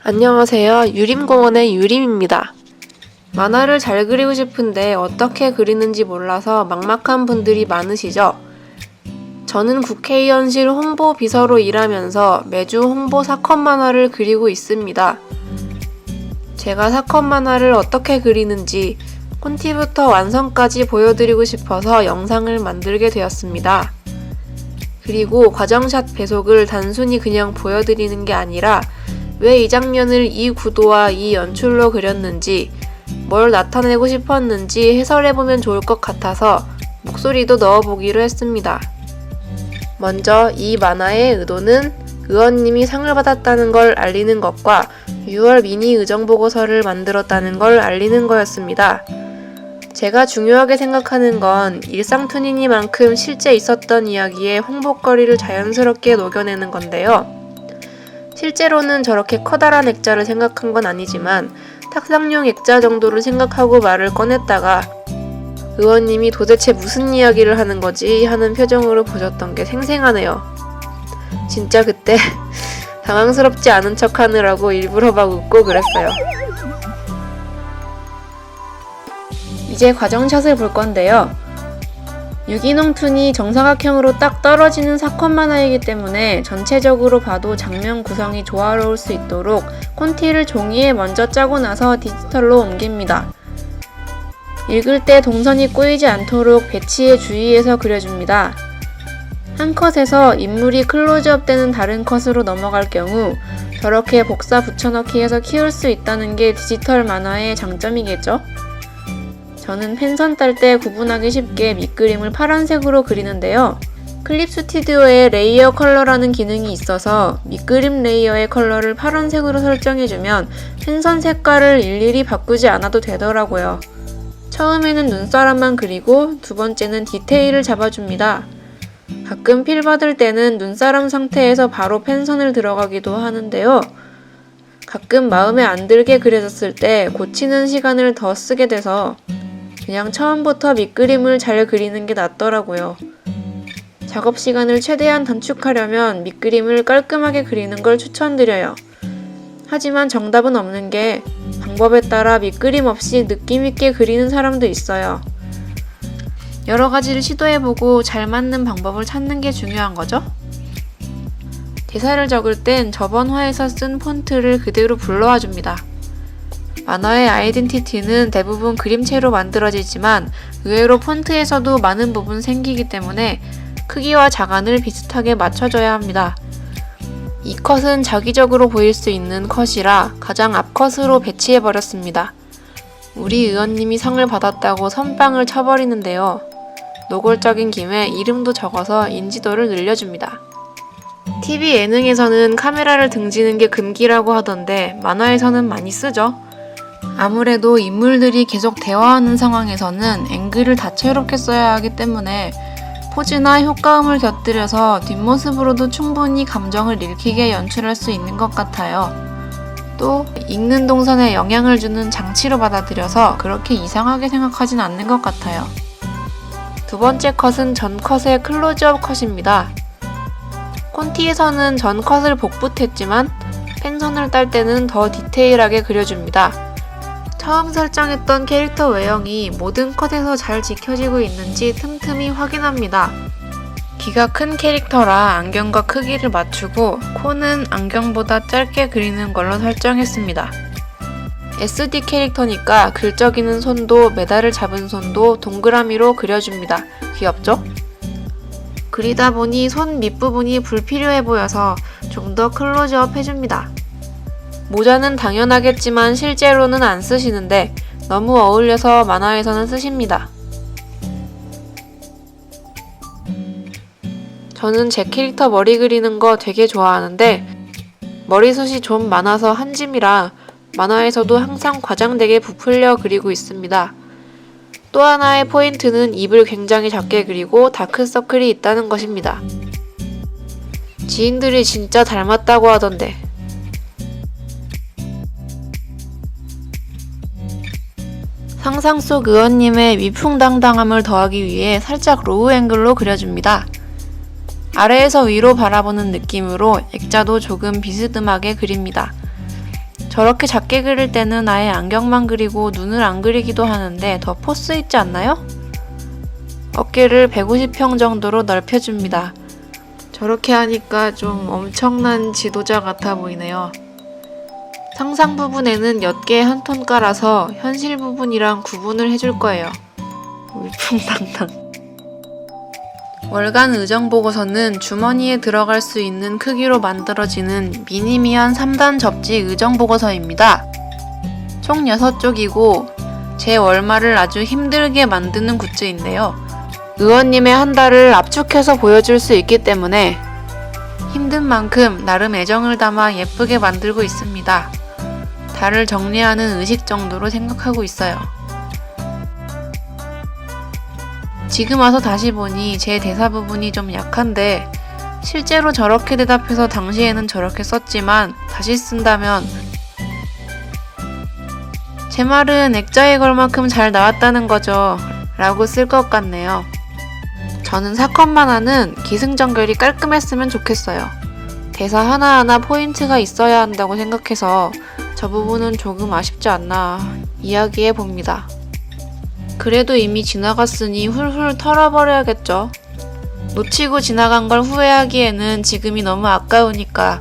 안녕하세요. 유림공원의 유림입니다. 만화를 잘 그리고 싶은데 어떻게 그리는지 몰라서 막막한 분들이 많으시죠? 저는 국회의원실 홍보비서로 일하면서 매주 홍보 사건 만화를 그리고 있습니다. 제가 사건 만화를 어떻게 그리는지 콘티부터 완성까지 보여드리고 싶어서 영상을 만들게 되었습니다. 그리고 과정샷 배속을 단순히 그냥 보여드리는 게 아니라 왜 이 장면을 이 구도와 이 연출로 그렸는지, 뭘 나타내고 싶었는지 해설해보면 좋을 것 같아서 목소리도 넣어보기로 했습니다. 먼저 이 만화의 의도는 의원님이 상을 받았다는 걸 알리는 것과 6월 미니 의정보고서를 만들었다는 걸 알리는 거였습니다. 제가 중요하게 생각하는 건 일상툰이니만큼 실제 있었던 이야기에 홍보거리를 자연스럽게 녹여내는 건데요. 실제로는 저렇게 커다란 액자를 생각한 건 아니지만 탁상용 액자 정도를 생각하고 말을 꺼냈다가 의원님이 도대체 무슨 이야기를 하는 거지 하는 표정으로 보셨던 게 생생하네요. 진짜 그때 당황스럽지 않은 척 하느라고 일부러 막 웃고 그랬어요. 이제 과정샷을 볼 건데요. 유기농 툰이 정사각형으로 딱 떨어지는 사건 만화이기 때문에 전체적으로 봐도 장면 구성이 조화로울 수 있도록 콘티를 종이에 먼저 짜고 나서 디지털로 옮깁니다. 읽을 때 동선이 꼬이지 않도록 배치에 주의해서 그려줍니다. 한 컷에서 인물이 클로즈업 되는 다른 컷으로 넘어갈 경우 저렇게 복사 붙여넣기 해서 키울 수 있다는 게 디지털 만화의 장점이겠죠? 저는 펜선 딸 때 구분하기 쉽게 밑그림을 파란색으로 그리는데요. 클립 스튜디오에 레이어 컬러라는 기능이 있어서 밑그림 레이어의 컬러를 파란색으로 설정해주면 펜선 색깔을 일일이 바꾸지 않아도 되더라고요. 처음에는 눈사람만 그리고 두 번째는 디테일을 잡아줍니다. 가끔 필 받을 때는 눈사람 상태에서 바로 펜선을 들어가기도 하는데요. 가끔 마음에 안 들게 그려졌을 때 고치는 시간을 더 쓰게 돼서 그냥 처음부터 밑그림을 잘 그리는 게 낫더라고요. 작업 시간을 최대한 단축하려면 밑그림을 깔끔하게 그리는 걸 추천드려요. 하지만 정답은 없는 게 방법에 따라 밑그림 없이 느낌 있게 그리는 사람도 있어요. 여러 가지를 시도해보고 잘 맞는 방법을 찾는 게 중요한 거죠? 대사를 적을 땐 저번 화에서 쓴 폰트를 그대로 불러와 줍니다. 만화의 아이덴티티는 대부분 그림체로 만들어지지만 의외로 폰트에서도 많은 부분 생기기 때문에 크기와 자간을 비슷하게 맞춰줘야 합니다. 이 컷은 자기적으로 보일 수 있는 컷이라 가장 앞컷으로 배치해버렸습니다. 우리 의원님이 상을 받았다고 선빵을 쳐버리는데요. 노골적인 김에 이름도 적어서 인지도를 늘려줍니다. TV 예능에서는 카메라를 등지는 게 금기라고 하던데 만화에서는 많이 쓰죠. 아무래도 인물들이 계속 대화하는 상황에서는 앵글을 다채롭게 써야 하기 때문에 포즈나 효과음을 곁들여서 뒷모습으로도 충분히 감정을 읽히게 연출할 수 있는 것 같아요. 또 읽는 동선에 영향을 주는 장치로 받아들여서 그렇게 이상하게 생각하진 않는 것 같아요. 두 번째 컷은 전 컷의 클로즈업 컷입니다. 콘티에서는 전 컷을 복붙했지만 펜선을 딸 때는 더 디테일하게 그려줍니다. 처음 설정했던 캐릭터 외형이 모든 컷에서 잘 지켜지고 있는지 틈틈이 확인합니다. 귀가 큰 캐릭터라 안경과 크기를 맞추고 코는 안경보다 짧게 그리는 걸로 설정했습니다. SD 캐릭터니까 긁적이는 손도 메달을 잡은 손도 동그라미로 그려줍니다. 귀엽죠? 그리다 보니 손 밑부분이 불필요해 보여서 좀 더 클로즈업 해줍니다. 모자는 당연하겠지만 실제로는 안 쓰시는데 너무 어울려서 만화에서는 쓰십니다. 저는 제 캐릭터 머리 그리는 거 되게 좋아하는데 머리숱이 좀 많아서 한 짐이라 만화에서도 항상 과장되게 부풀려 그리고 있습니다. 또 하나의 포인트는 입을 굉장히 작게 그리고 다크서클이 있다는 것입니다. 지인들이 진짜 닮았다고 하던데. 상상 속 의원님의 위풍당당함을 더하기 위해 살짝 로우 앵글로 그려줍니다. 아래에서 위로 바라보는 느낌으로 액자도 조금 비스듬하게 그립니다. 저렇게 작게 그릴 때는 아예 안경만 그리고 눈을 안 그리기도 하는데 더 포스 있지 않나요? 어깨를 150평 정도로 넓혀줍니다. 저렇게 하니까 좀 엄청난 지도자 같아 보이네요. 상상 부분에는 옅게 한 톤 깔아서 현실 부분이랑 구분을 해줄 거예요. 울퉁당당. 월간 의정 보고서는 주머니에 들어갈 수 있는 크기로 만들어지는 미니미한 3단 접지 의정 보고서입니다. 총 6쪽이고 제 월말을 아주 힘들게 만드는 굿즈인데요. 의원님의 한 달을 압축해서 보여줄 수 있기 때문에 힘든 만큼 나름 애정을 담아 예쁘게 만들고 있습니다. 달을 정리하는 의식 정도로 생각하고 있어요. 지금 와서 다시 보니 제 대사 부분이 좀 약한데 실제로 저렇게 대답해서 당시에는 저렇게 썼지만 다시 쓴다면 제 말은 액자에 걸 만큼 잘 나왔다는 거죠 라고 쓸 것 같네요. 저는 사건 만화는 기승전결이 깔끔했으면 좋겠어요. 대사 하나하나 포인트가 있어야 한다고 생각해서 저 부분은 조금 아쉽지 않나 이야기해 봅니다. 그래도 이미 지나갔으니 훌훌 털어버려야겠죠. 놓치고 지나간 걸 후회하기에는 지금이 너무 아까우니까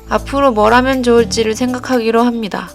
앞으로 뭘 하면 좋을지를 생각하기로 합니다.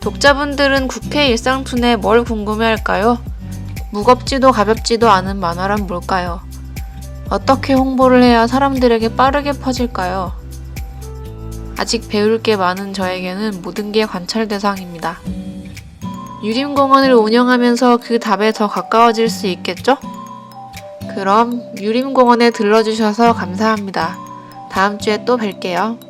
독자분들은 국회 일상툰에 뭘 궁금해할까요? 무겁지도 가볍지도 않은 만화란 뭘까요? 어떻게 홍보를 해야 사람들에게 빠르게 퍼질까요? 아직 배울 게 많은 저에게는 모든 게 관찰 대상입니다. 유림공원을 운영하면서 그 답에 더 가까워질 수 있겠죠? 그럼 유림공원에 들러주셔서 감사합니다. 다음 주에 또 뵐게요.